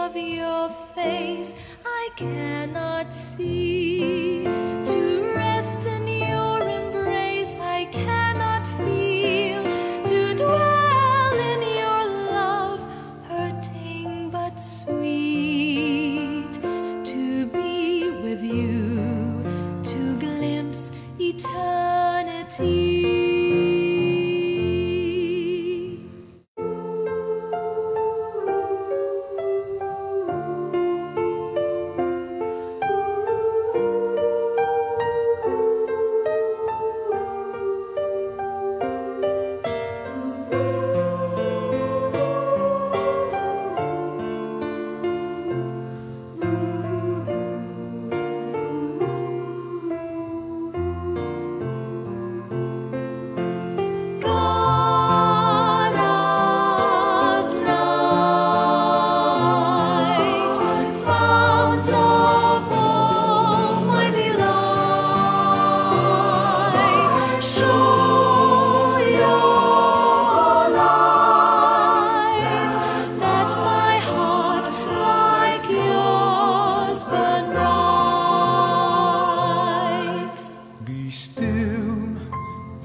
of your face I cannot see. To rest in your embrace I cannot feel. To dwell in your love, hurting but sweet. To be with you, to glimpse eternity.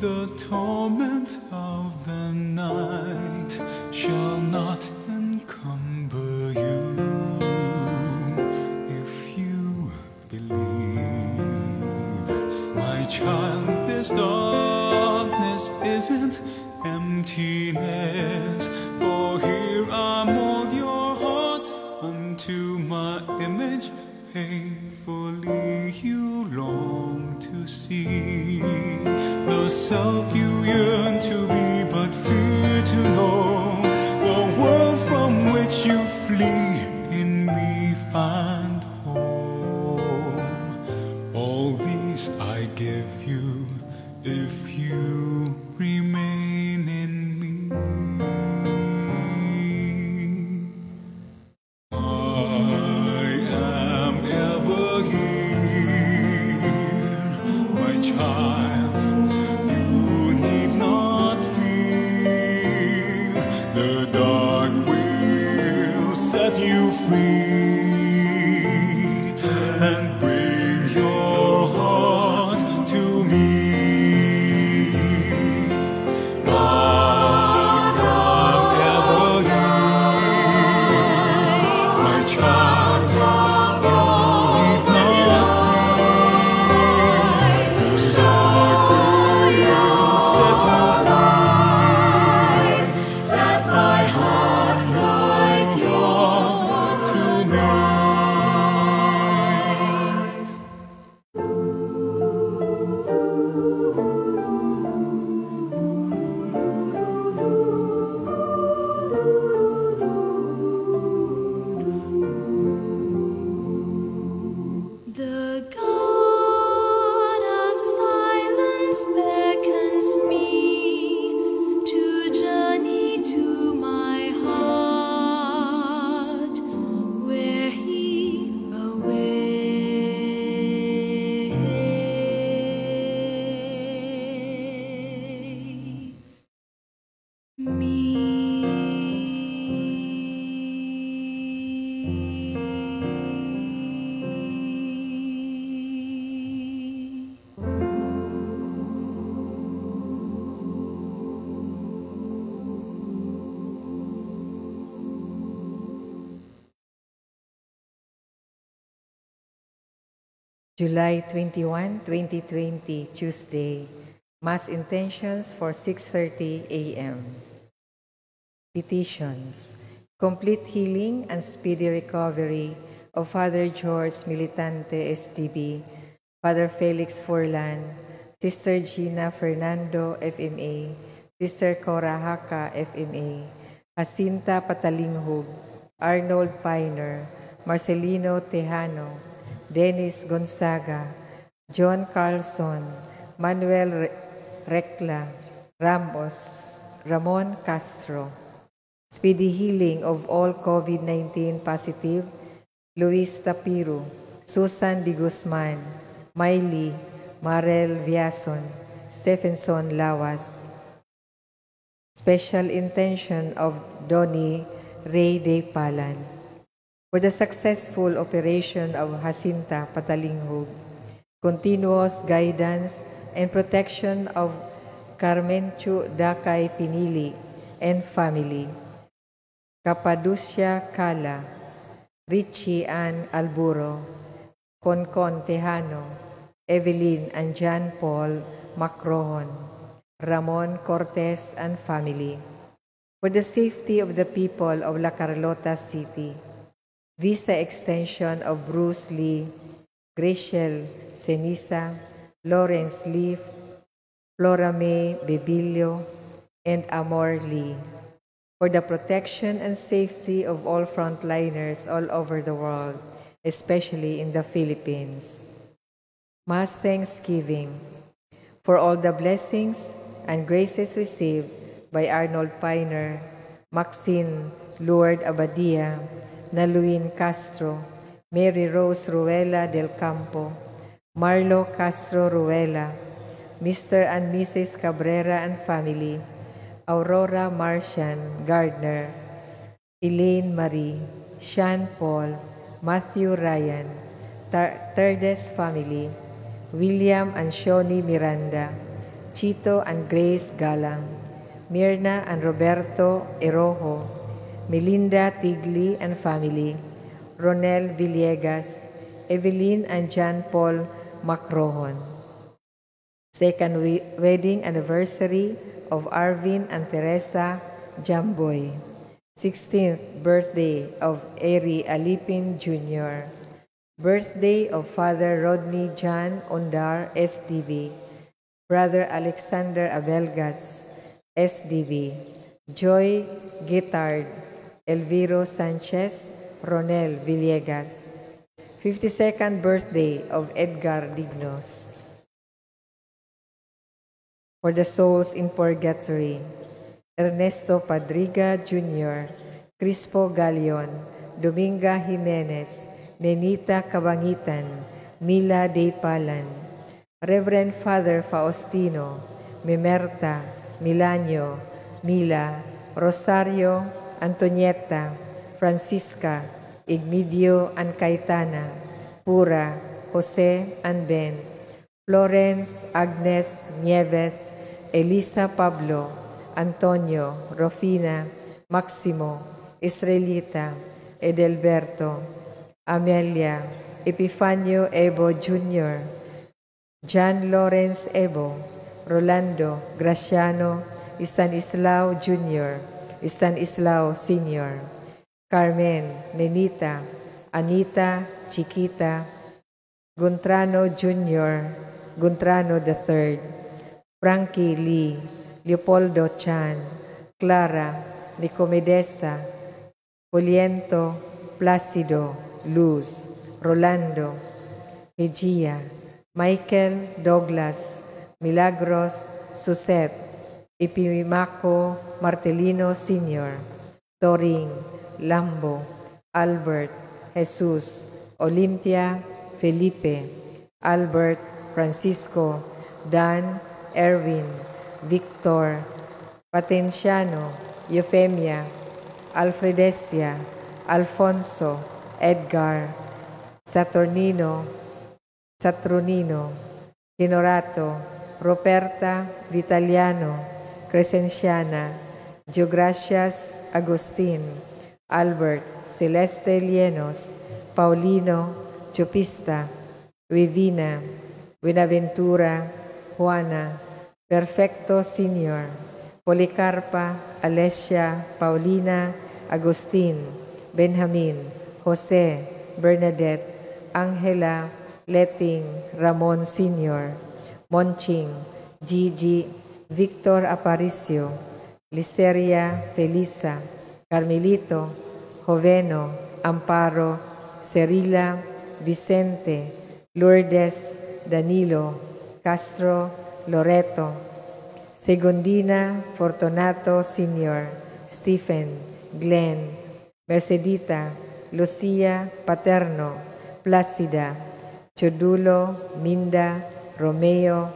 The torment of the night shall not encumber you if you believe. My child, this darkness isn't emptiness, for here I mold your heart unto my image. Painfully you long to see the self you yearn to be, but fear to know the world from which you flee. In me find home. All these I give you if you remain in me. You free and bring your heart to me. God, I'm ever here. My child, you need not fear. The dark will set you free. That my heart like yours to me. The God of silence beckons me to journey to my heart, where He awaits me. July 21, 2020, Tuesday. Mass intentions for 6:30 a.m. Petitions. Complete healing and speedy recovery of Father George Militante STB, Father Felix Furlan, Sister Gina Fernando FMA, Sister Cora Haka FMA, Jacinta Patalinghog, Arnold Piner, Marcelino Tejano, Dennis Gonzaga, John Carlson, Manuel Recla, Ramon Castro. Speedy healing of all COVID-19 positive, Luis Tapiro, Susan Di Guzman, Miley, Marel Viason, Stephenson Lawas. Special intention of Donnie Ray De Palan. for the successful operation of Jacinta Patalinghog, continuous guidance and protection of Carmenchu Dakay Pinili and family, Capaducia Cala, Richie Ann Alburo, Concon Tejano, Evelyn and John Paul Macrohon, Ramon Cortez and family, for the safety of the people of La Carlota City, visa extension of Bruce Lee, Graciel Ceniza, Lawrence Lee, Flora May Bebilio, and Amor Lee, for the protection and safety of all frontliners all over the world, especially in the Philippines. Mass Thanksgiving for all the blessings and graces received by Arnold Piner, Maxine Lourdes Abadia, Naluin Castro, Mary Rose Ruela del Campo, Marlo Castro Ruela, Mr. and Mrs. Cabrera and family, Aurora Marcian Gardner, Elaine Marie, Sean Paul, Matthew Ryan, Terdes family, William and Shoni Miranda, Chito and Grace Galang, Mirna and Roberto Erojo, Melinda Tigli and family, Ronel Villegas, Evelyn and John Paul Macrohon. Second wedding anniversary of Arvin and Teresa Jamboy. 16th birthday of Eri Alipin Jr. Birthday of Father Rodney John Ondar, SDB. Brother Alexander Abelgas, SDB. Joy Guitard, Elviro Sanchez, Ronel Villegas. 52nd birthday of Edgar Dignos. For the souls in purgatory, Ernesto Padriga Jr., Crispo Galion, Dominga Jimenez, Nenita Cabangitan, Mila Deipalan, Reverend Father Faustino, Mimerta, Milanio, Mila, Rosario, Antonieta, Francisca, Igmedio and Cayetana, Pura, Jose and Ben, Florence, Agnes, Nieves, Elisa Pablo, Antonio, Rofina, Maximo, Israelita, Edelberto, Amelia, Epifanio Ebo Jr., John Lawrence Ebo, Rolando, Graciano, Stanislao Jr., Stanislao Sr., Carmen, Nenita, Anita, Chiquita, Guntrano Jr., Guntrano III, Frankie Lee, Leopoldo Chan, Clara, Nicomedesa, Poliento, Placido, Luz, Rolando, Egia, Michael Douglas, Milagros Suset, Ipimaco Martelino Sr., Toring, Lambo, Albert, Jesus, Olympia, Felipe, Albert, Francisco, Dan, Erwin, Victor, Patenciano, Eufemia, Alfredesia, Alfonso, Edgar, Saturnino, Honorato, Roberta, Vitaliano, Crescenciana, Geogracias, Agustin, Albert, Celeste Lienos, Paulino, Chupista, Vivina, Buenaventura, Juana, Perfecto Senior, Policarpa, Alessia, Paulina, Agustin, Benjamin, Jose, Bernadette, Angela, Letting, Ramon Senior, Monching, Gigi, Victor Aparicio, Liceria, Felisa, Carmelito, Joveno, Amparo, Cerila, Vicente, Lourdes, Danilo, Castro, Loreto, Segundina, Fortunato Sr., Stephen, Glenn, Mercedita, Lucia, Paterno, Plácida, Chodulo, Minda, Romeo,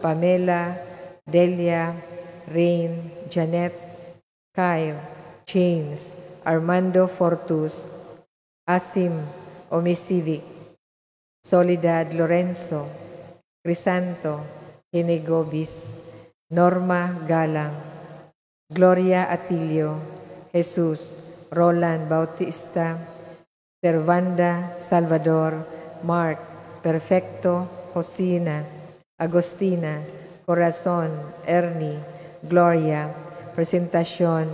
Pamela, Delia, Rain, Janet, Kyle, James, Armando Fortus, Asim Omisivic, Soledad Lorenzo, Crisanto Hinegobis, Norma Galang, Gloria Atilio, Jesus Roland Bautista, Servanda Salvador, Mark Perfecto, Josina, Agostina, Corazon, Ernie, Gloria, Presentación,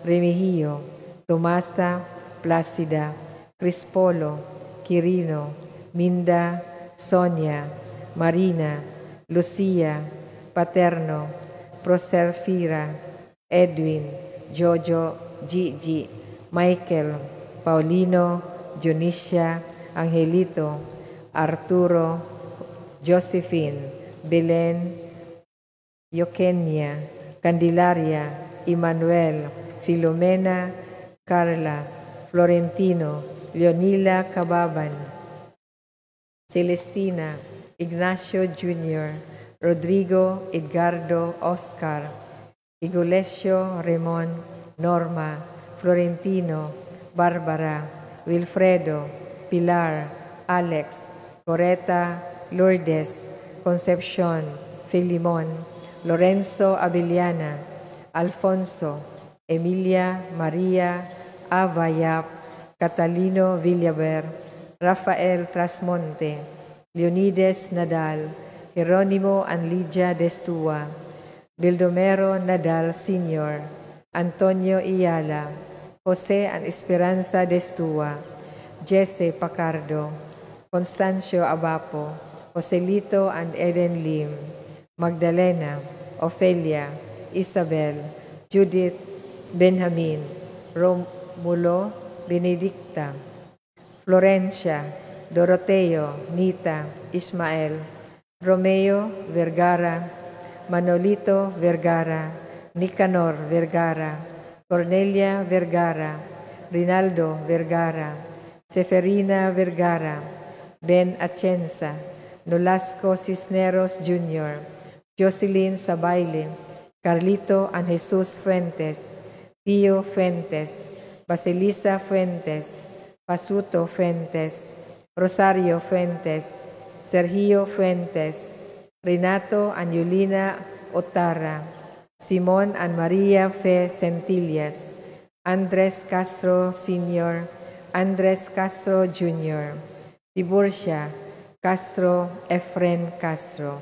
Remigio, Tomasa, Plácida, Crispolo, Quirino, Minda, Sonia, Marina, Lucia, Paterno, Proserfira, Edwin, Jojo, Gigi, Michael, Paulino, Junicia, Angelito, Arturo, Josephine, Belen, Eugenia, Candelaria, Emmanuel, Filomena, Carla, Florentino, Leonila Cababan, Celestina, Ignacio Jr., Rodrigo, Edgardo, Oscar, Igolesio, Ramon, Norma, Florentino, Barbara, Wilfredo, Pilar, Alex, Coreta, Lourdes, Concepcion, Filimon, Lorenzo Abellana, Alfonso, Emilia, Maria, Avayap, Catalino Villaver, Rafael Trasmonte, Leonides Nadal, Jeronimo Anlidia Destua, Bildomero Nadal Sr., Antonio Iyala, Jose An Esperanza Destua, Jesse Pacardo, Constancio Abapo, Joselito and Eden Lim, Magdalena, Ofelia, Isabel, Judith, Benjamin, Romulo, Benedicta, Florencia, Doroteo, Nita, Ismael, Romeo Vergara, Manolito Vergara, Nicanor Vergara, Cornelia Vergara, Rinaldo Vergara, Seferina Vergara, Ben Atienza, Nolasco Cisneros Jr., Jocelyn Sabayle, Carlito and Jesus Fuentes, Pio Fuentes, Basilisa Fuentes, Pasuto Fuentes, Rosario Fuentes, Sergio Fuentes, Renato and Yulina Otara, Simon and Maria Fe Centillas, Andres Castro Sr., Andres Castro Jr., Tiburcia Castro, Efren Castro.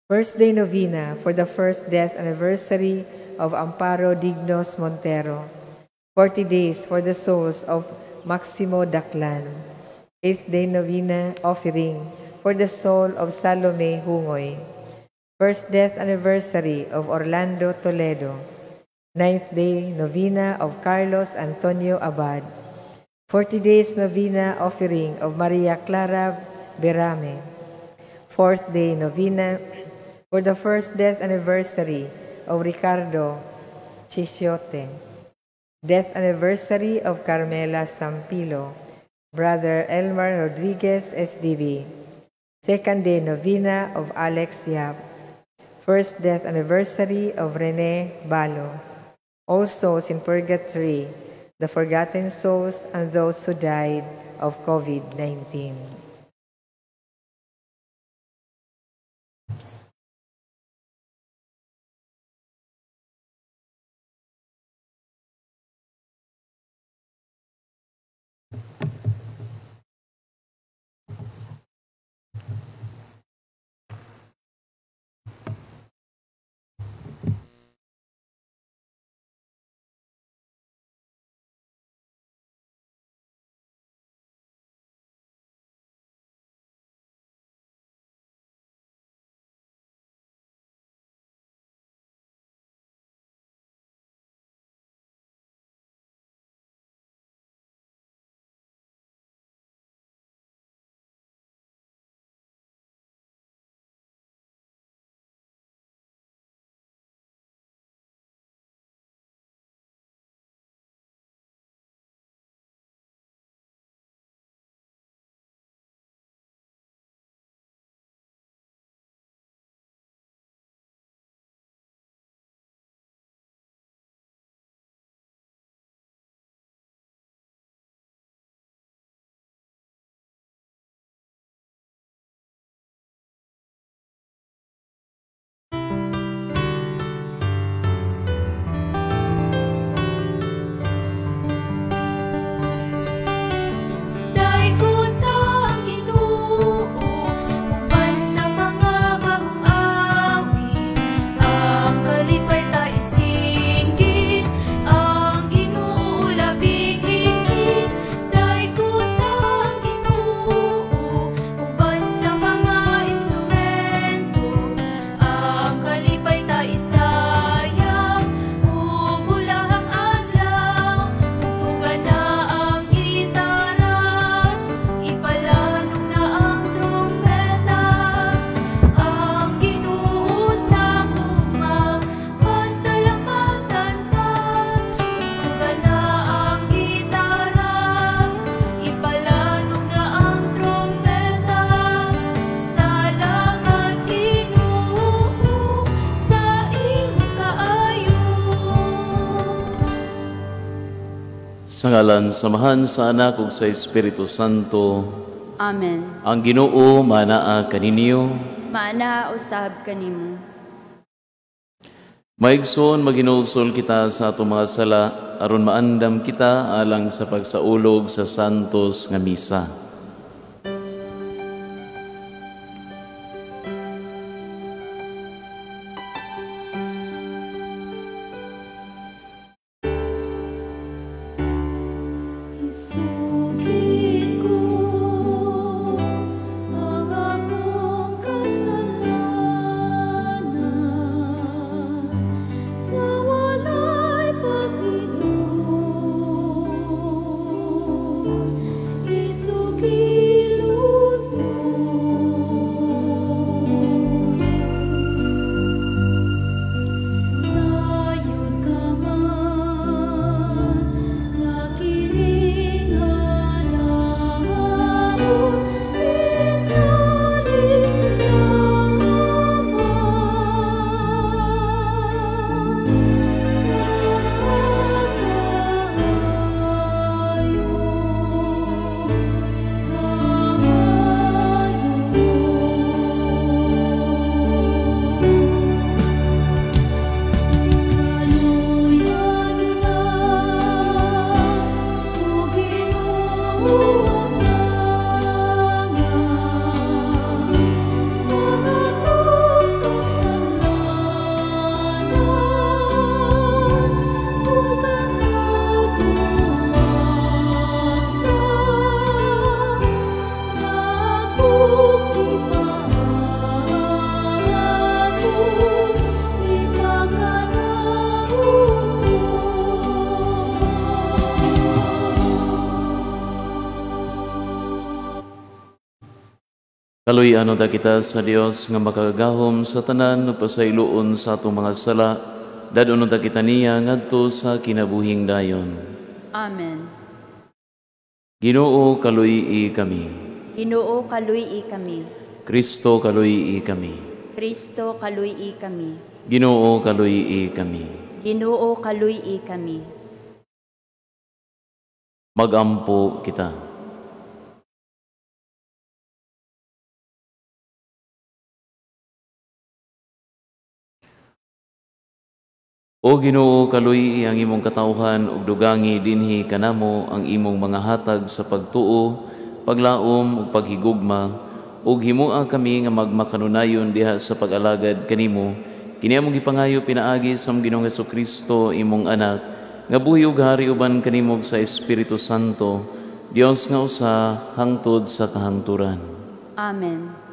First Day Novena for the first death anniversary of Amparo Dignos Montero. 40 days for the souls of Maximo Daclan. 8th Day Novena offering for the soul of Salome Hungoy. First death anniversary of Orlando Toledo. 9th Day Novena of Carlos Antonio Abad. 40 days Novena offering of Maria Clara Berame. 4th Day Novena for the first death anniversary of Ricardo Chisiote. Death anniversary of Carmela Sampilo. Brother Elmar Rodriguez SDB. 2nd Day Novena of Alex Yap. First death anniversary of Rene Balo. All souls in purgatory, the forgotten souls and those who died of COVID-19. Sa ngalan samahan sa Anak ug sa Espiritu Santo. Amen. Ang Ginoo manaa kaninyo. Maana usab kanimo. Maigsoon maginulsol kita sa atong mga sala aron maandam kita alang sa pagsaulog sa santos nga misa. Isugin ko ang akong kasalanan sa walay Panginoon. Isugilon mo. Sayod ka man, nakiling halahon, isalin lang Kaluy-ano ta kita sa Dios nga makagahom sa tanan ug pasayloon sa atong mga sala, dadon ta kita niya ngadto sa kinabuhing dayon. Amen. Ginoo kaluy-i kami. Ginoo kaluy-i kami. Kristo kaluy-i kami. Kristo kaluy-i kami. Ginoo kaluy-i kami. Ginoo kaluy-i kami. Magampo kita. O Ginoo, kaluy ang imong katawhan ug dugangi dinhi kanamo ang imong mga hatag sa pagtuo, paglaom ug paghigugma, ug himua kami nga magmakanunayon diha sa pag-alagad kanimo. Kini among gipangayo pinaagi sa Ginoong Hesukristo imong anak, nga buhi ug hari uban kanimo sa Espiritu Santo, Dios nga usa hangtod sa kahangturan. Amen.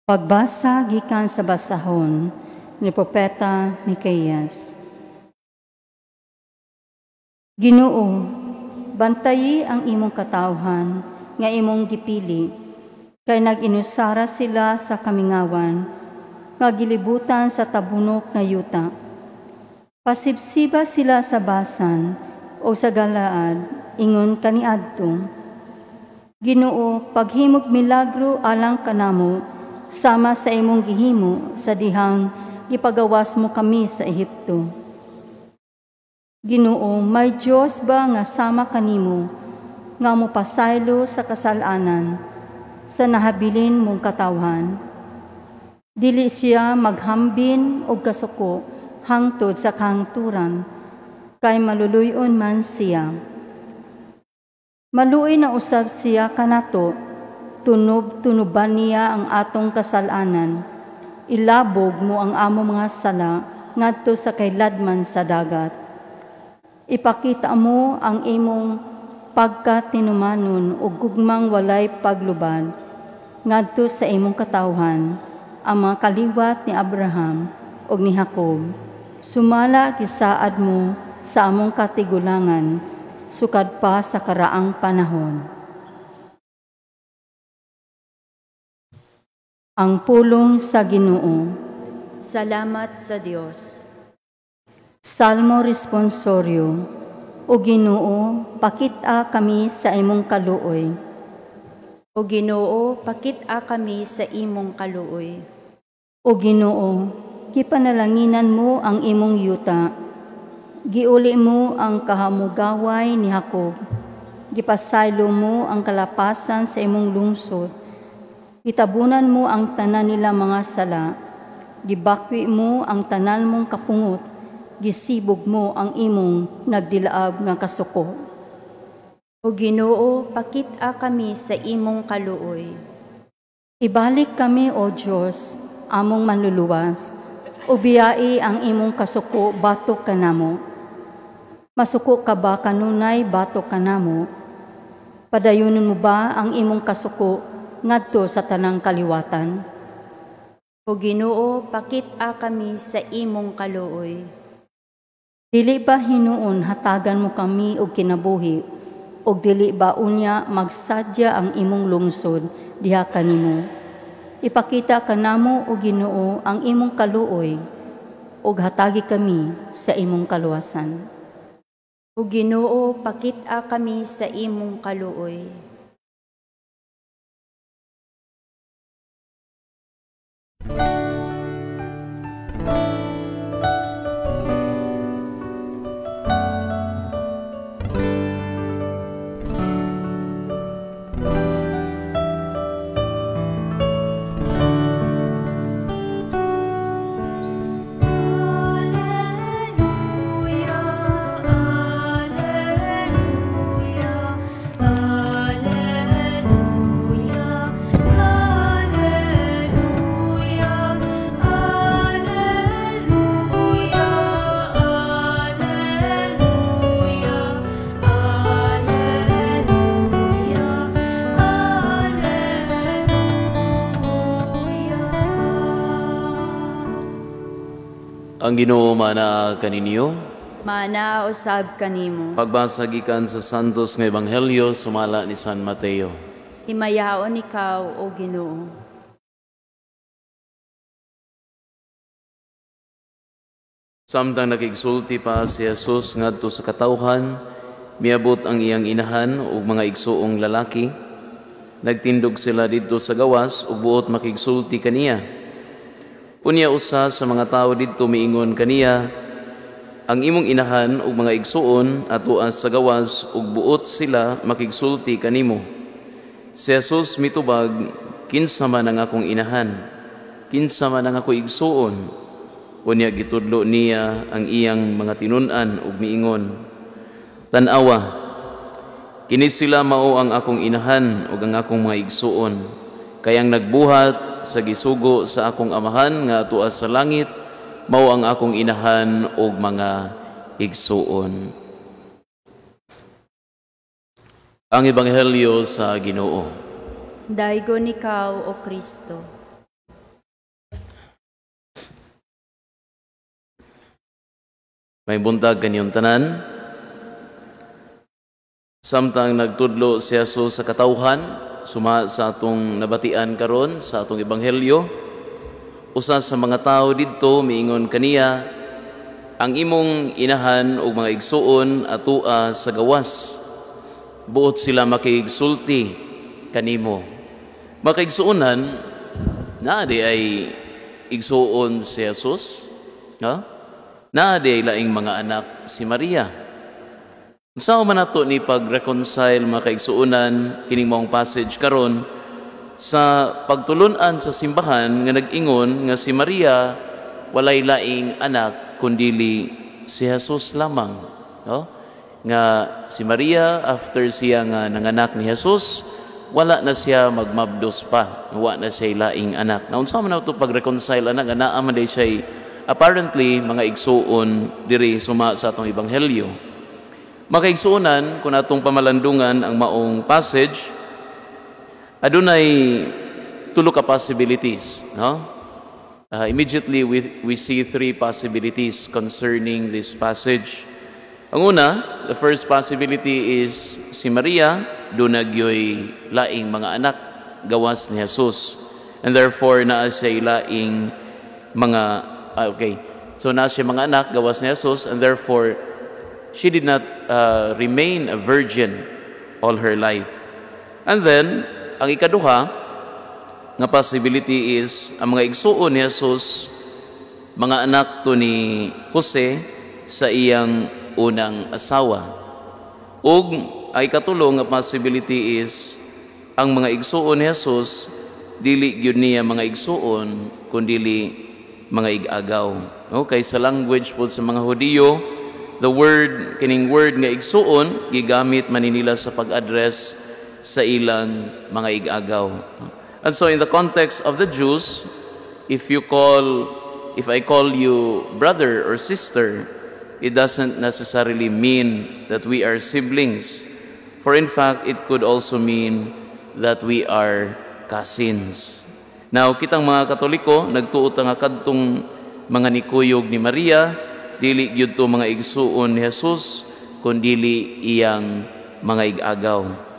Pagbasa gikan sa basahon ni Propeta Micaias. Ginoo, bantayi ang imong katawhan nga imong gipili, kay nag-inusara sila sa kamingawan, nga gilibutan sa tabunok nga yuta. Pasibsiba sila sa Basan o sa Galaad, ingon kaniadto. Ginoo, paghimog milagro alang kanamo, sama sa imong gihimo sa dihang gipagawas mo kami sa Ehipto. Ginoo, may Diyos ba nga sama kanimo, nga mo pasaylo sa kasalanan, sa nahabilin mong katawhan? Dili siya maghambin o kasuko hangtod sa kahangturan, kay maluluyon man siya. Maluoy na usab siya kanato, tunob-tunuban niya ang atong kasalanan. Ilabog mo ang amo mga sala ngadto sa kailadman sa dagat. Ipakita mo ang imong pagkatinumanon ug gugmang walay paglubad ngadto sa imong katawhan, ang mga kaliwat ni Abraham ug ni Jacob. Sumala gisaad mo sa among katigulangan sukad pa sa karaang panahon. Ang pulong sa Ginoo. Salamat sa Dios. Salmo responsorio. O Ginoo, pakita kami sa imong kaluoy. O Ginoo, pakit-a kami sa imong kaluoy. O Ginoo, gipanalanginan mo ang imong yuta. Giuli mo ang kahamugaway ni Jacob. Gipasaylo mo ang kalapasan sa imong lungsod. Gitabunan mo ang tanan nila mga sala. Gibakwi mo ang tanan mong kapungot. Gisibog mo ang imong nagdilaab nga kasuko. O Ginoo, pakit-a kami sa imong kaluoy. Ibalik kami, O Diyos, among manluluwas, o biyai ang imong kasuko batok kanamo. Masuko ka ba kanunay batok kanamo? Padayunon mo ba ang imong kasuko ngadto sa tanang kaliwatan? O Ginoo, pakit-a kami sa imong kaluoy. Dili ba hinuon hatagan mo kami og kinabuhi, og dili ba unya magsadya ang imong lungsod diha kanimo? Ipakita kanamo, O Ginoo, ang imong kaluoy, og hatagi kami sa imong kaluwasan. O Ginoo, pakit-a kami sa imong kaluoy. Ang Ginoo mana kaninyo, Mana usab kanimo. pagbasa gikan sa Santos nga Ebanghelyo sumala ni San Mateo. Himayaon ikaw, O Ginoo. Samtang nakigsulti pa si Jesus ngadto sa katawhan, miabot ang iyang inahan ug mga igsuong lalaki. Nagtindog sila didto sa gawas ug buot makigsulti kaniya. Unya usa sa mga tao didto miingon kaniya, ang imong inahan ug mga igsuon atua sa gawas ug buot sila makigsulti kanimo. Si Jesus mitubag, kinsa man ang akong inahan, kinsa man ang ako igsuon. Unya gitudlo niya ang iyang mga tinun-an ug miingon, tan-awa, kini sila mao ang akong inahan ug ang akong mga igsuon, kayang nagbuhat sa gisugo sa akong amahan nga atua sa langit, mao ang akong inahan ug mga igsuon. Ang Ebanghelyo sa Ginoo. Daygon ikaw, O Kristo. May buntag kanyong tanan. Samtang nagtudlo si Jesus sa katawhan, suma sa atong nabatian karon sa atong Ebanghelyo, usa sa mga tao didto miingon kaniya, ang imong inahan ug mga igsuon atua sa gawas. Buot sila makigsulti kanimo. Makaigsuonan na di ay igsuon si Jesus, ha? Na di ay laing mga anak si Maria. Unsa man nato ni pag-reconcile mga kaigsuonan kining maong passage karon sa pagtulun-an sa simbahan nga nag-ingon nga si Maria walay laing anak kundili si Jesus lamang, no? Nga si Maria after siya nga nanganak ni Jesus, wala na siya magmabdos pa, wala na siya laing anak. Na unsa man nato pag-reconcile ana nga naa man day siya apparently mga igsuon diri suma sa atong Ebanghelyo. Makaigsuonan, kung atong pamalandungan ang maong passage, adunay tulo ka possibilities. No? Immediately, we see three possibilities concerning this passage. Ang una, the first possibility is si Maria, dunagyoy laing mga anak, gawas ni Jesus. And therefore, naa siya laing mga, so naa siya mga anak, gawas ni Jesus, and therefore, she did not remain a virgin all her life. And then, Ang ikaduha nga possibility is ang mga igsuon ni Jesus mga anak to ni Jose sa iyang unang asawa. Ug ay katulong nga possibility is ang mga igsuon ni Jesus dili gyud niya mga igsuon kundili mga igagaw. Okay, sa language po sa mga Hudiyo, the word kining word nga igsuon gigamit man nila sa pag-address sa ilang mga igagaw. And so in the context of the Jews, if I call you brother or sister, it doesn't necessarily mean that we are siblings. For in fact, it could also mean that we are cousins. Now, kitang mga Katoliko, nagtuot nga kadtong mga nikuyog ni Maria, dili gyud to mga igsuon ni Jesus, kundili iyang mga igagaw.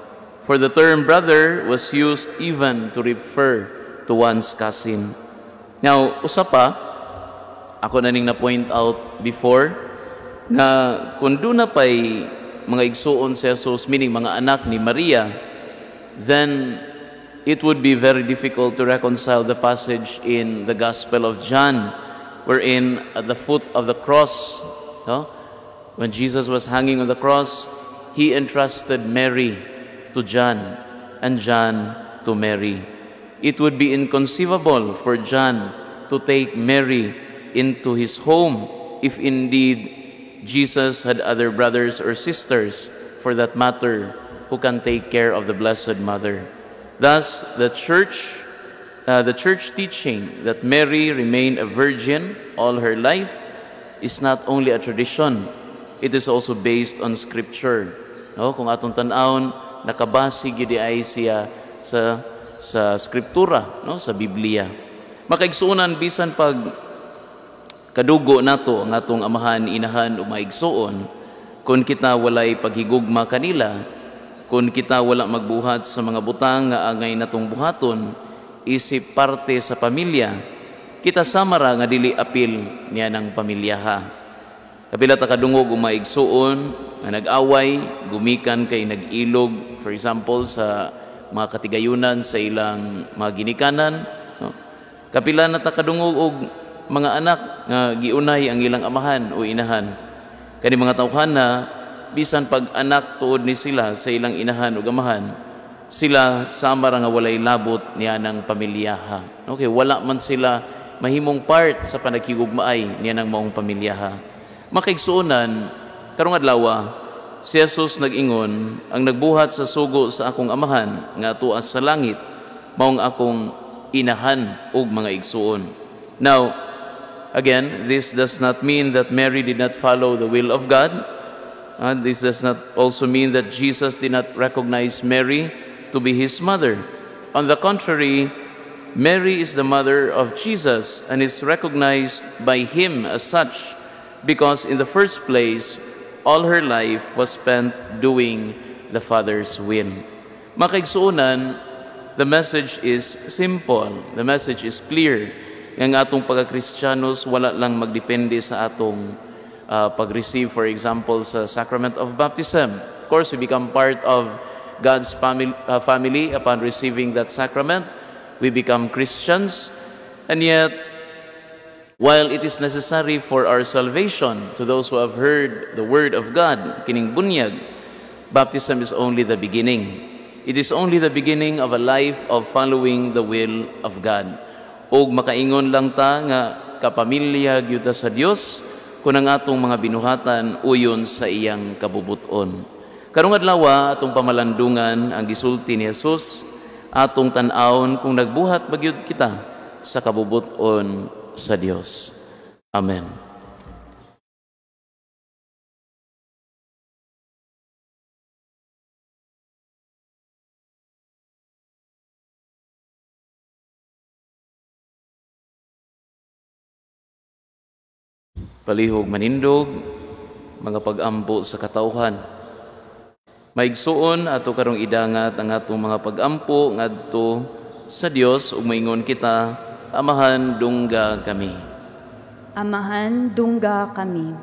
For the term brother was used even to refer to one's cousin. Now, usa pa, ako na ning na-point out before, na kung doon na pa'y mga igsuon si Jesus, meaning mga anak ni Maria, then it would be very difficult to reconcile the passage in the Gospel of John, wherein at the foot of the cross, when Jesus was hanging on the cross, he entrusted Mary to John, and John to Mary. It would be inconceivable for John to take Mary into his home if indeed Jesus had other brothers or sisters, for that matter, who can take care of the Blessed Mother. Thus, the church teaching that Mary remained a virgin all her life is not only a tradition, it is also based on Scripture. No? Kung atong tan-awon, nakabase gyud ay siya sa Skriptura, no? Sa Biblia. Makaigsuonan bisan pag kadugo nato ang atong amahan, inahan o maigsuon, kung kita walay paghigugma kanila, kung kita wala magbuhat sa mga butang nga angay natong buhaton, isip parte sa pamilya, kita samara nga dili apil niya ng pamilyaha. Kapila ta kadungog o maigsuon, nga nag-away, gumikan kay nag-ilog, for example, sa mga katigayunan sa ilang mga ginikanan. No? Kapila na ta kadungog og mga anak nga giunay ang ilang amahan o inahan. Kani mga tawhan na bisan pag anak tuod ni sila sa ilang inahan o amahan, sila samara nga walay labot niya ng pamilyaha. Okay, wala man sila mahimong part sa panagkigugmaay niya ng maong pamilyaha. Makaigsuonan, karong adlaw, si Jesus nag-ingon, ang nagbuhat sa sugo sa akong amahan nga tuas sa langit, maong akong inahan ug mga igsuon. Now, again, this does not mean that Mary did not follow the will of God. This does not also mean that Jesus did not recognize Mary to be his mother. On the contrary, Mary is the mother of Jesus and is recognized by him as such because in the first place, all her life was spent doing the Father's will. Makaigsuonan, the message is simple. The message is clear. Ang atong pagka-Kristiyanos, wala lang magdepende sa atong pag-receive, for example, sa sacrament of baptism. Of course, we become part of God's family upon receiving that sacrament. We become Christians. And yet, while it is necessary for our salvation to those who have heard the word of God, kining bunyag, baptism is only the beginning. It is only the beginning of a life of following the will of God. Og makaingon lang ta nga kapamilya gyud sa Dios kun ang atong mga binuhatan uyon sa iyang kabubuton. Karong adlaw atong pamalandungan ang gisulti ni Jesus, atong tan-awon kung nagbuhat ba gyud kita sa kabubuton sa Dios. Amen. Palihog manindog, mga pag-ampo sa katawhan. Maigsuon ato karong idangat ang atong mga pag-ampo ngadto sa Dios ug moingon kita, Amahan, dungga kami. Amahan, dungga kami.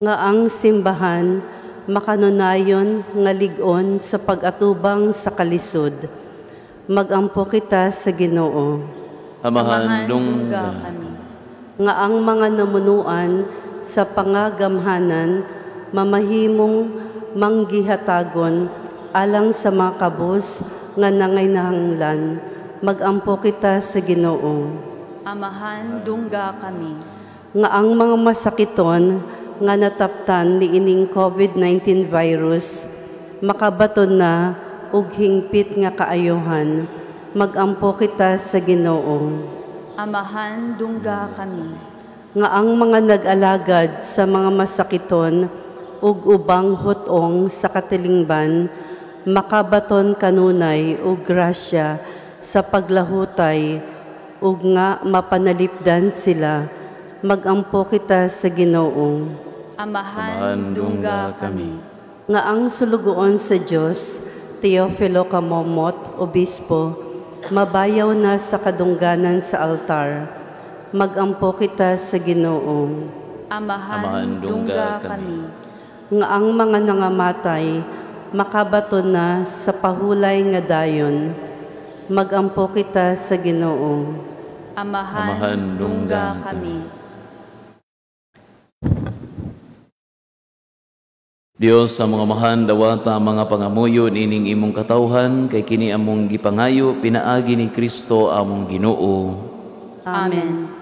Nga ang simbahan makanunayon nga lig-on sa pag-atubang sa kalisod. Magampo kita sa Ginoo. Amahan dungga dungga. kami. Nga ang mga namunuan sa pangagamhanan mamahimong manggihatagon alang sa mga kabus nga nangaynahanglan. Magampo kita sa Ginoo. Amahan dungga kami. Nga ang mga masakiton nga nataptan ni ining COVID-19 virus makabaton na ug hingpit nga kaayohan. Magampo kita sa Ginoo. Amahan dungga kami. Nga ang mga nag-alagad sa mga masakiton ug ubang hutong sa katilingban makabaton kanunay ug grasya sa paglahutay ug nga mapanalipdan sila. Magampo kita sa Ginoo. Amahan dungga kami. Nga ang sulugoon sa Dios Teofilo Camomot, Obispo, mabayaw na sa kadungganan sa altar. Magampo kita sa Ginoo. Amahan dungga kami. Nga ang mga nangamatay makabato na sa pahulay nga dayon. Magampo kita sa Ginoo. Amahan dungga kami. Dios sa mga mahan dawata mga pangamuyo ining imong katawhan kay kini among gipangayo pinaagi ni Kristo among Ginoo. Amen.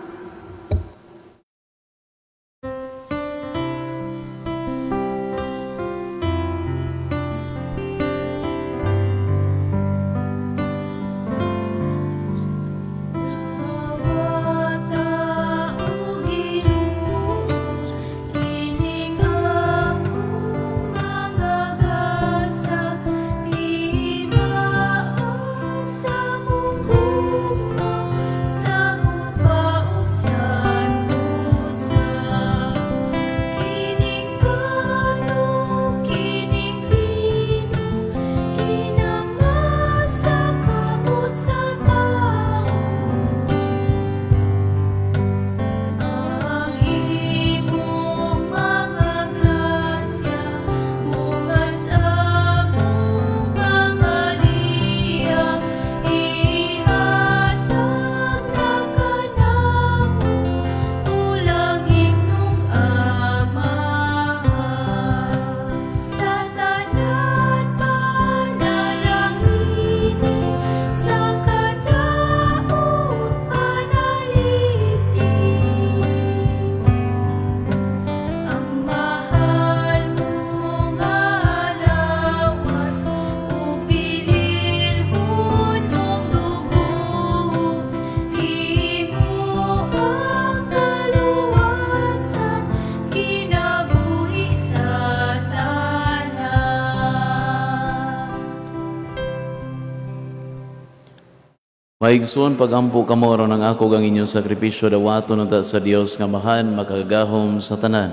Maigsoon pagampo kamo ron ang ako ang inyong sakripisyo dawato nunta sa Dios nga mahan makagahom sa tanan.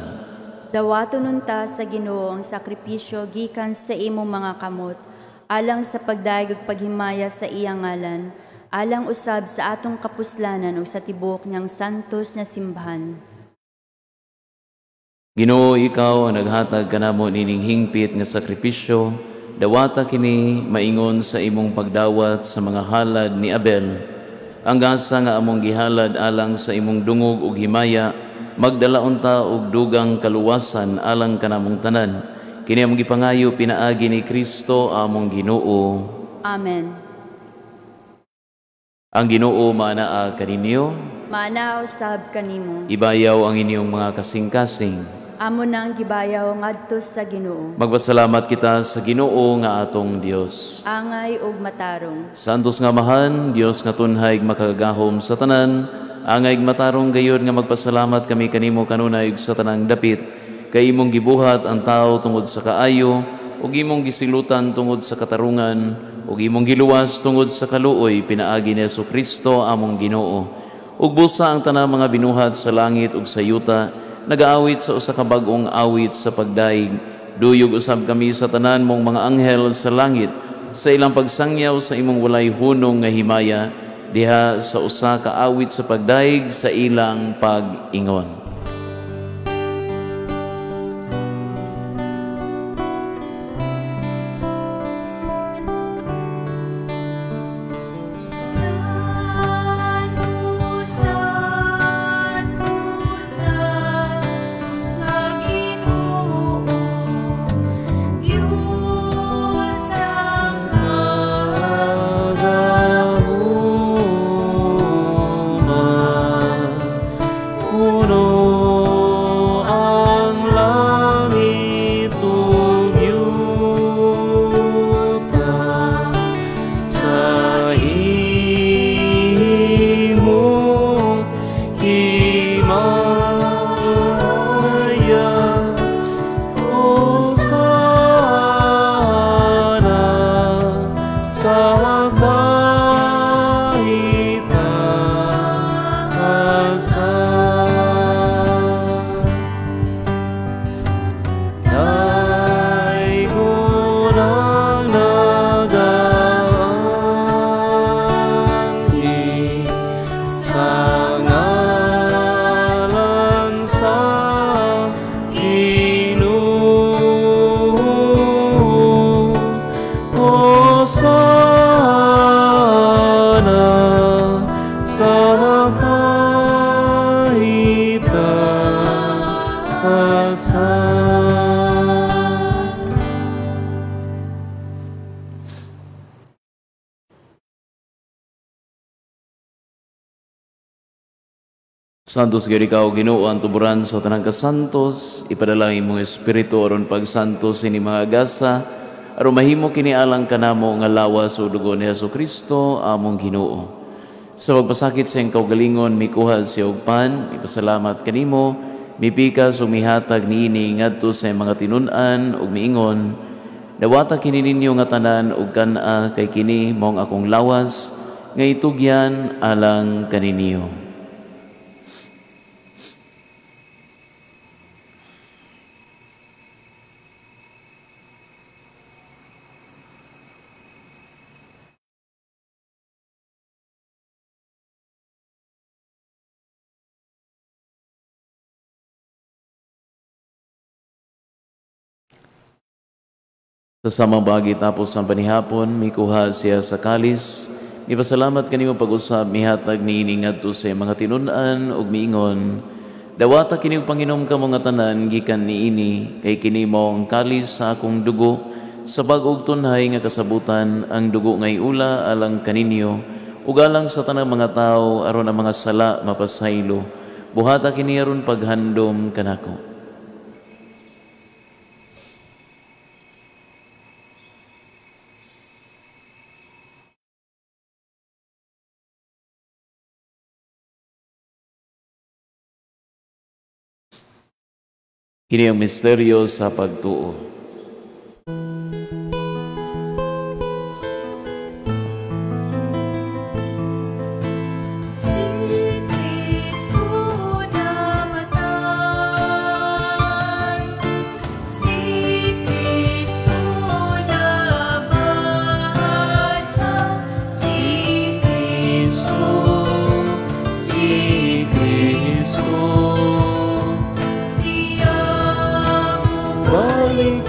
Dawato nunta sa Ginoo ang sakripisyo gikan sa imong mga kamot, alang sa pagdaig ug paghimaya sa iyang ngalan, alang usab sa atong kapuslanan ug sa tibok niyang santos nga simbahan. Ginoo, ikaw ang naghatag kanamo nining hingpit nga sakripisyo, dawata kini maingon sa imong pagdawat sa mga halad ni Abel. Ang gasa nga among gihalad alang sa imong dungog ug himaya, magdala unta og dugang kaluwasan alang kanamong tanan. Kini among gipangayo pinaagi ni Kristo among Ginoo. Amen. Ang Ginoo maanaa kaninyo, Maanaa usab kanimo. ibayaw ang inyong mga kasing-kasing. Amo nang gibayaw ngadto sa Ginoo. Magpasalamat kita sa Ginoo nga atong Dios. Angay ug matarong. Santos nga mahan, Dios nga tunhay makagahom sa tanan, angay matarong gayod nga magpasalamat kami kanimo kanunay sa tanang dapit, kay imong gibuhat ang tao tungod sa kaayo, ug imong gisilutan tungod sa katarungan, ug imong giluwas tungod sa kaluoy pinaagi ni Jesucristo among Ginoo. Ug busa ang tanang mga binuhat sa langit ug sa yuta, nagaawit sa usa ka bag-ong awit sa pagdaig. Duyog usab kami sa tanan mong mga anghel sa langit, sa ilang pagsangyaw sa imong walay hunong nga himaya, diha sa usa ka awit sa pagdaig sa ilang pag-ingon. Santos gayud ikaw Ginoo ang tuburan sa tanang kasantos, ipadala imong espiritu aron pagsantos ini mga gasa, aron mahimo kini alang kanamo nga lawas o dugo ni Jesucristo among Ginoo. Sa pagpasakit sa iyang kaugalingon, mikuha siya og pan, ipasalamat kanimo, mipikas o mihatag niini ngadto sa iyang mga tinun-an ug miingon, dawata kini ninyo nga tanan ug kana kay kini mong akong lawas nga itugyan alang kaninyo. Sa samang bagay tapos ang panihapon, mikuha siya sa kalis. Ipasalamat kanimo pag-usab, mihatag niini ngadto sa mga tinun-an ug miingon, dawata kini Panginom ka mga tanan gikan niini kay kini mao ang kalis sa akong dugo sa bag-og tunhay nga kasabutan, ang dugo ngay ula alang kaninyo ug alang sa tanang mga tawo aron ang mga sala mapasaylo. Buhata kini aron paghandom kanako. Kini ang misteryo sa pagtuo. Si Kristo namatay, si Kristo nabuhay, si Kristo, siya bumalik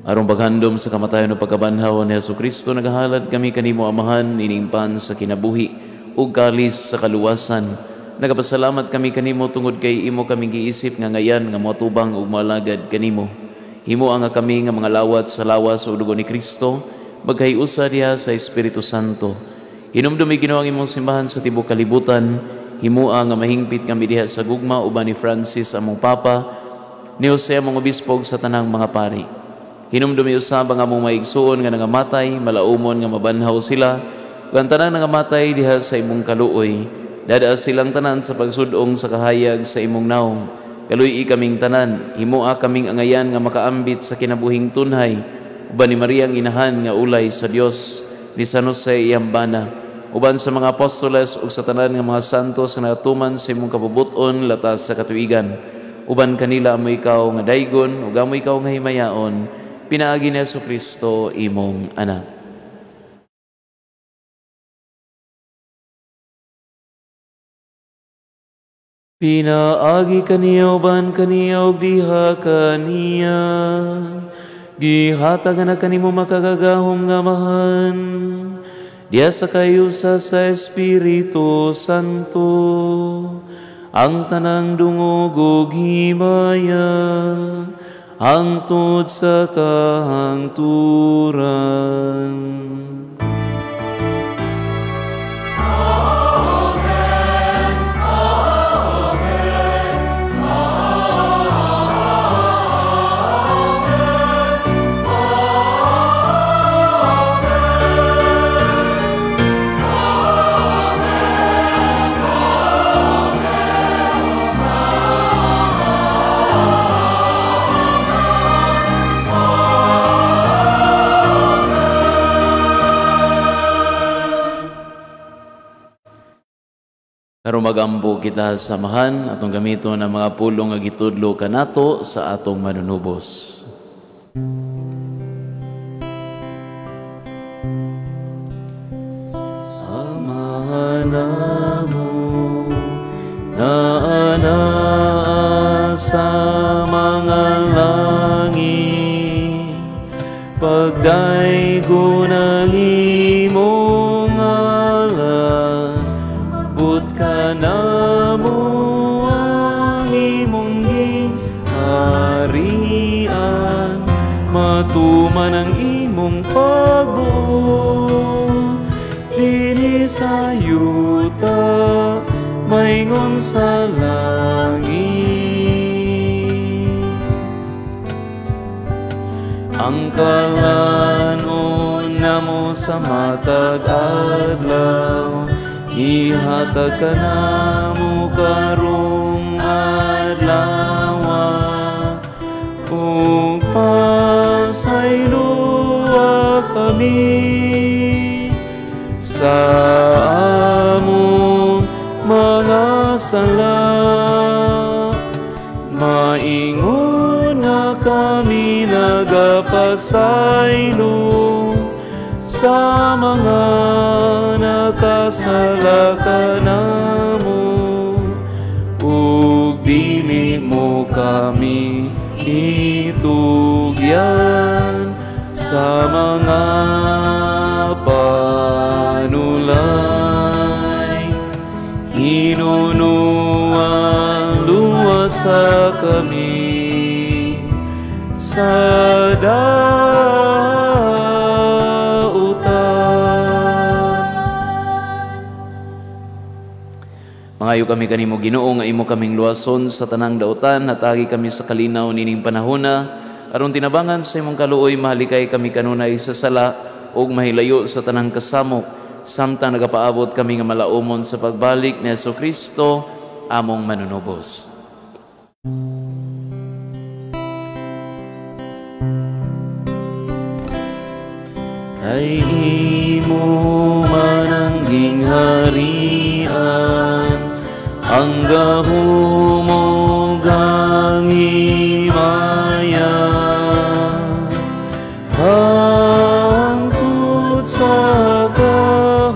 Arong paghandom sa kamatayon o pagkabanhaw ni Jesucristo, nagahalad kami kanimo amahan, inimpan sa kinabuhi ug kalis sa kaluwasan. Nagapasalamat kami kanimo tungod kay imo kami giisip nga ngayan nga matubang ug malagad kanimo. Himo nga kami nga mga lawat sa lawas o dugo ni Kristo, magkahiusa diha sa Espiritu Santo. Hinumdumi Ginoo ang imong simbahan sa tibuok kalibutan. Himua nga mahingpit kami diha sa gugma uban ni Francis among Papa, ni Jose among obispog sa tanang mga pari. Hinumdumi usab ang among maigsuon nga nangamatay, malaumon nga mabanhaw sila, ang tanan nangamatay diha sa imong kaluoy. Dada silang tanan sa pagsudong sa kahayag sa imong naong. Kaluy kaming tanan, himua kaming angayan nga makaambit sa kinabuhing tunhay, uban ni Maria ang inahan nga ulay sa Dios, ni San Jose iyang bana, uban sa mga apostoles ug sa tanan nga mga santos nga natuman sa imong kabubuton latas sa katuigan. Uban kanila amo ikaw nga daygon ug amo ikaw nga himayaon, pinaagi ni Jesucristo imong anak. Pinaagi kaniya uban kaniya ug diha kaniya, gihatagan na kanimo makagagahom nga mahan, diya sa kayusa sa Espiritu Santo, ang tanang dungog ug himaya, hangtod sa kahangturan. Karon magampo kita samahan atong gamiton ang mga pulong nga gitudlo kanato sa atong manunubos. Amahan namo na anaa sa mga langit, pagdaygo ng imong ngalan, but ka namo ang imong ginharian, matuman ang imong pagbuo, dinhi sa yuta, maingon sa langit. Ang kalanon namo sa matag adlaw, ihatag ka namo karong adlaw. Kung pasayloa kami sa among mga sala, maingon nga kami nagapasaylo sa mga nakasala kanamo, ug dili mo kami itugyan sa mga panulay. Hinunuan luwasa kami sa Mangayo kami kanimo Ginoo nga imo kaming luwason sa tanang dautan, hatagi kami sa kalinaw nining panahona, aron tinabangan sa imong kaluoy mahalikay kami kanunay sa sala ug mahilayo sa tanang kasamok, samtang nagapaabot kami nga malaumon sa pagbalik ni Jesucristo among manunubos. Kay imo manangging harian, ang gahumugang himaya, hangtod sa kahangturan.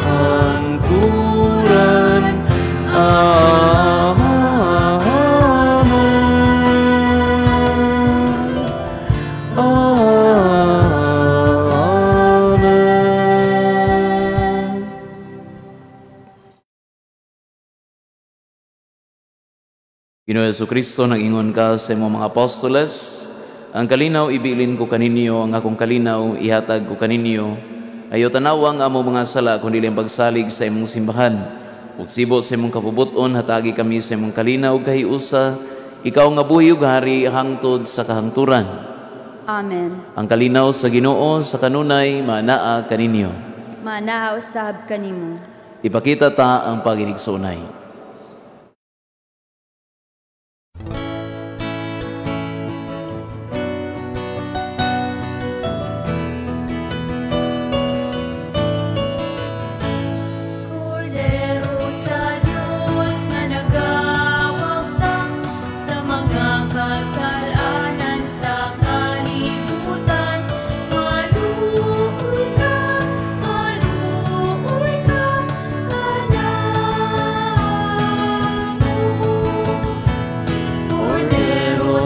Ginoong Jesucristo, nag-ingon ka sa imong mga apostoles, ang kalinaw ibilin ko kaninyo, ang akong kalinaw ihatag ko kaninyo. Ayaw tanawang amo mga sala, kundi lang pagsalig sa imong simbahan. Ug sibot sa imong kapubuton, hatagi kami sa imong kalinaw kahiusa, ikaw nga buhi ug hari hangtod sa kahangturan. Amen. Ang kalinaw sa Ginoo sa kanunay manaa kaninyo. Manaa usab kanimo. Ipakita ta ang paginigsunay. Kordero sa Diyos na nagawagtang sa mga kasalanan sa kalibutan, maluoy ka kanamo.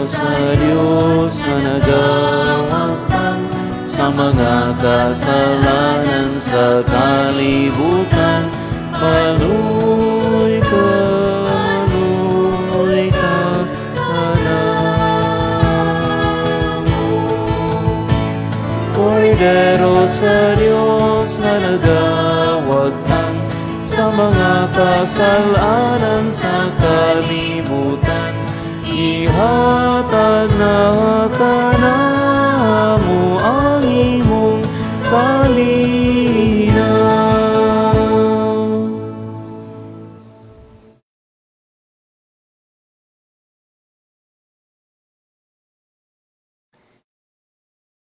Sa Diyos na nagawagtang sa mga kasalanan sa kalibutan, maluoy ka kanamo. Kordero sa Diyos na nagawagtang sa mga kasalanan sa kalibutan, ihatag na kanamo ang imong kalinaw.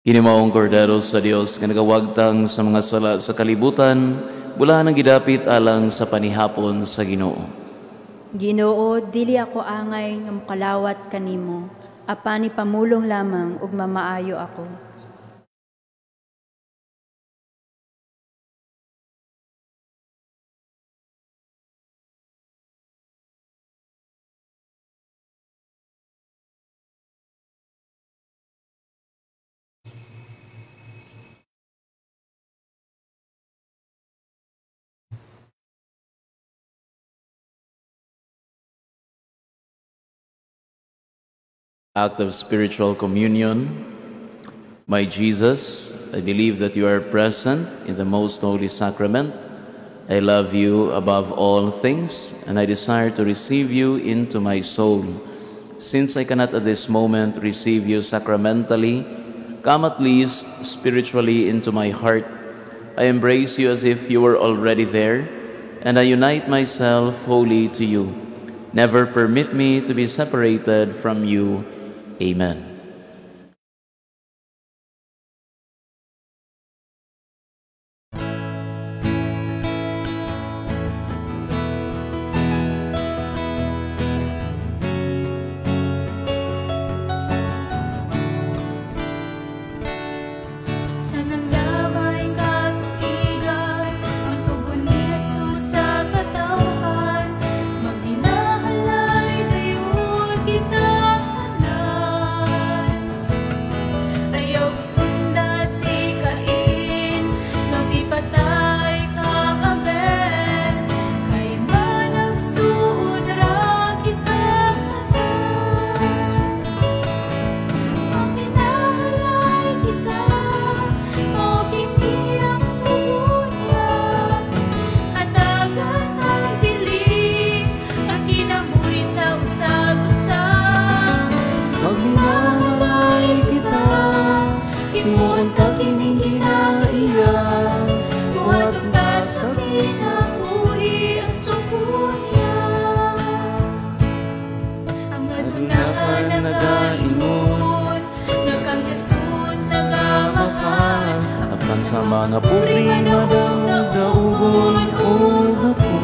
Kinimaong Kordero sa Dios nga nagawagtang sa mga sala sa kalibutan, bulahan ang gidapit alang sa panihapon sa Ginoo. Ginoo, dili ako angay nga mokalawat kanimo, apani pamulong lamang ug mamaayo ako. Act of spiritual communion. My Jesus, I believe that you are present in the most holy sacrament. I love you above all things, and I desire to receive you into my soul. Since I cannot at this moment receive you sacramentally, come at least spiritually into my heart. I embrace you as if you were already there, and I unite myself wholly to you. Never permit me to be separated from you. Amen. Sa mga puri madaugon o ako,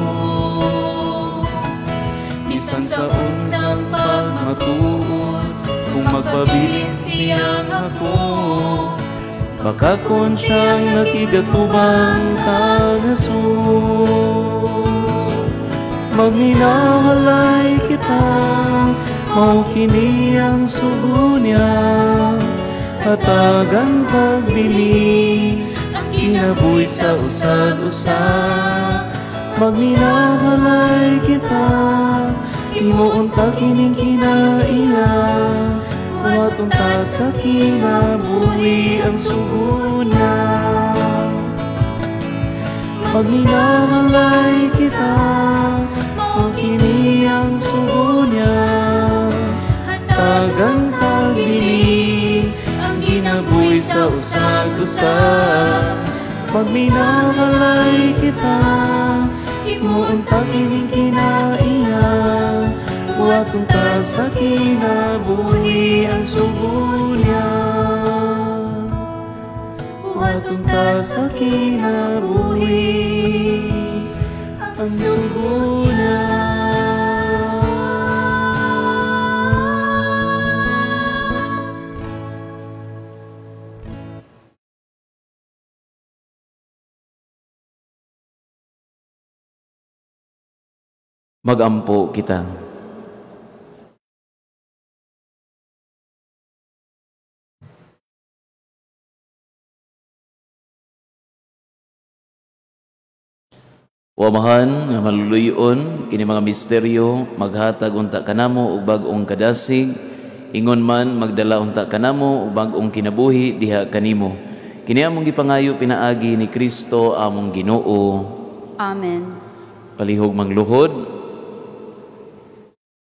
bisan sa unsang pagmatuon, kung magpabilin siyang ako, baka kon siyang nakigatubang kagasus. Magminahalay kita, mao kini ang sugo niya, hatagan pagbili kinabuhi sa usag-usag. Magminahalay kita, imuunta kining kinaiya, matunta sa kinabuhi ang sugo niya. Magminahalay kita, mao kini ang sugo niya, hatagan pagbili kinabuhi sa usag-usag. Magminahalay kita, imuunta kining kinaiya, buhaton ta sa kinabuhi ang sugo niya. Buhaton ta sa kinabuhi ang sugo niya. Magampo kita. Wamahan nga maluluyon kini mga misteryo, maghatag unta kanamo ug bag-ong kadasig, ingon man magdala unta kanamo ug bag-ong kinabuhi diha kanimo. Kini among gipangayo pinaagi ni Kristo among Ginoo. Amen. Palihog mangluhod.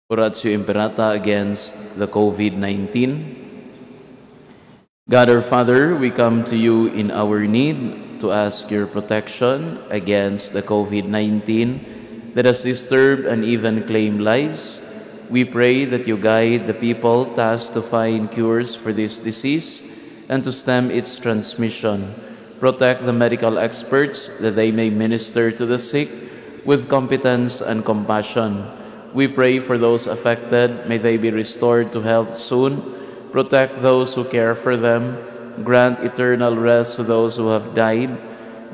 Oratio Imperata against the COVID-19. God our Father, we come to you in our need to ask your protection against the COVID-19 that has disturbed and even claimed lives. We pray that you guide the people tasked to find cures for this disease and to stem its transmission. Protect the medical experts that they may minister to the sick with competence and compassion. We pray for those affected, may they be restored to health soon. Protect those who care for them. Grant eternal rest to those who have died.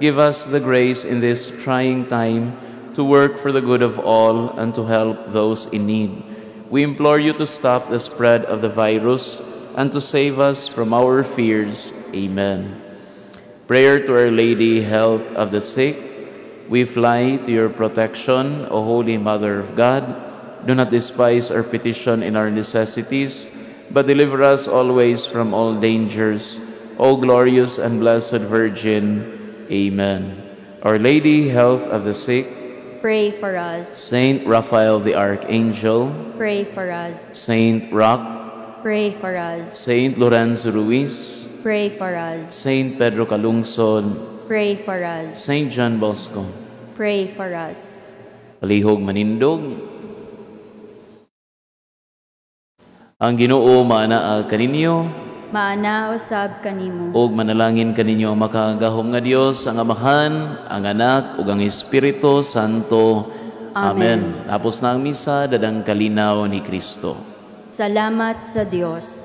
Give us the grace in this trying time to work for the good of all and to help those in need. We implore you to stop the spread of the virus and to save us from our fears. Amen. Prayer to Our Lady, Health of the Sick. We fly to your protection, O Holy Mother of God. Do not despise our petition in our necessities, but deliver us always from all dangers. O glorious and blessed Virgin. Amen. Our Lady, health of the sick. Pray for us. Saint Raphael the Archangel. Pray for us. Saint Rock. Pray for us. Saint Lorenzo Ruiz. Pray for us. Saint Pedro Calungsod. Pray for us. Saint John Bosco. Pray for us. Palihog manindog. Ang Ginoo maanaa kaninyo. Maana usab kanimo. Og manalangin kaninyo makagahom nga Dios ang Amahan, ang Anak ug ang Espiritu Santo. Amen. Tapos na ang misa, dadang kalinaw ni Kristo. Salamat sa Dios.